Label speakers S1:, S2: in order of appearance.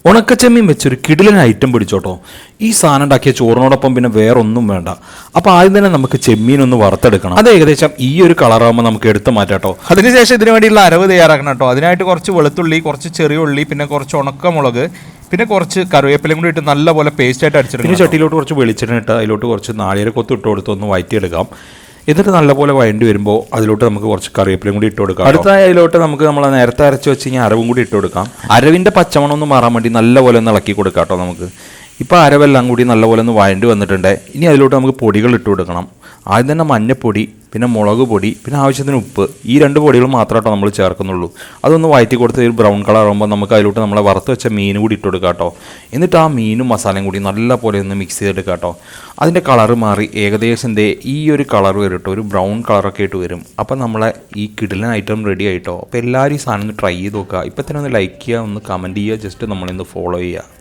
S1: ഉണക്കച്ചെമ്മീൻ വെച്ചൊരു കിടിലൻ ഐറ്റം പിടിച്ചോട്ടോ. ഈ സാധനം ഉണ്ടാക്കിയ ചോറിനോടൊപ്പം പിന്നെ വേറെ ഒന്നും വേണ്ട. അപ്പോൾ ആദ്യം തന്നെ നമുക്ക് ചെമ്മീനൊന്ന് വറുത്തെടുക്കണം. അത് ഏകദേശം ഈ ഒരു കളറാകുമ്പോൾ നമുക്ക് എടുത്ത് മാറ്റാട്ടോ.
S2: അതിനുശേഷം ഇതിനു വേണ്ടിയുള്ള അരവ് തയ്യാറാക്കണം കേട്ടോ. അതിനായിട്ട് കുറച്ച് വെളുത്തുള്ളി, കുറച്ച് ചെറിയ ഉള്ളി, പിന്നെ കുറച്ച് ഉണക്കമുളക്, പിന്നെ കുറച്ച് കറിവേപ്പിലയും കൂടി ഇട്ട് നല്ലപോലെ പേസ്റ്റായിട്ട് അടിച്ചെടുക്കും.
S1: പിന്നെ ചട്ടിയിലോട്ട് കുറച്ച് വെളിച്ചെണ്ണ ഇട്ട് അതിലോട്ട് കുറച്ച് നാളികേരക്കൊത്ത് ഇട്ട് കൊടുത്ത് ഒന്ന് വഴറ്റിയെടുക്കാം. എന്നിട്ട് നല്ലപോലെ വഴണ്ടി വരുമ്പോൾ അതിലോട്ട് നമുക്ക് കുറച്ച് കറിവേപ്പിലയും കൂടി ഇട്ട് കൊടുക്കാം. അടുത്തായി അതിലോട്ട് നമുക്ക് നമ്മൾ നേരത്തെ അരച്ച് വെച്ച് കഴിഞ്ഞാൽ അരവും കൂടി ഇട്ട് കൊടുക്കാം. അരവിൻ്റെ പച്ചമണം ഒന്ന് മാറാൻ വേണ്ടി നല്ലപോലെ ഒന്ന് ഇളക്കി കൊടുക്കാം കേട്ടോ. നമുക്ക് ഇപ്പോൾ അരവെല്ലാം കൂടി നല്ലപോലെ ഒന്ന് വഴണ്ടി വന്നിട്ടുണ്ട്. ഇനി അതിലോട്ട് നമുക്ക് പൊടികൾ ഇട്ട് കൊടുക്കണം. ആദ്യം തന്നെ മഞ്ഞപ്പൊടി, പിന്നെ മുളക് പൊടി, പിന്നെ ആവശ്യത്തിന് ഉപ്പ്. ഈ 2 പൊടികൾ മാത്രമായിട്ടോ നമ്മൾ ചേർക്കുന്നുള്ളൂ. അതൊന്ന് വഴറ്റി കൊടുത്ത് ഒരു ബ്രൗൺ കളർ ആകുമ്പോൾ നമുക്ക് അതിലോട്ട് നമ്മളെ വറുത്ത് വെച്ച മീൻ കൂടി ഇട്ട് കൊടുക്കാം കേട്ടോ. എന്നിട്ട് ആ മീനും മസാലയും കൂടി നല്ല പോലെ ഒന്ന് മിക്സ് ചെയ്തെടുക്കാം കേട്ടോ. അതിൻ്റെ കളറ് മാറി ഏകദേശം ഈ ഒരു കളർ വരും കേട്ടോ, ഒരു ബ്രൗൺ കളറൊക്കെ ആയിട്ട് വരും. അപ്പം നമ്മളെ ഈ കിടിലൻ ഐറ്റം റെഡി ആയിട്ടോ. അപ്പോൾ എല്ലാവരും ഈ സാധനം ഒന്ന് ട്രൈ ചെയ്ത് നോക്കുക. ഇപ്പം തന്നെ ഒന്ന് ലൈക്ക് ചെയ്യുക, ഒന്ന് കമൻറ്റ് ചെയ്യുക, ജസ്റ്റ് നമ്മളിന്ന് ഫോളോ ചെയ്യുക.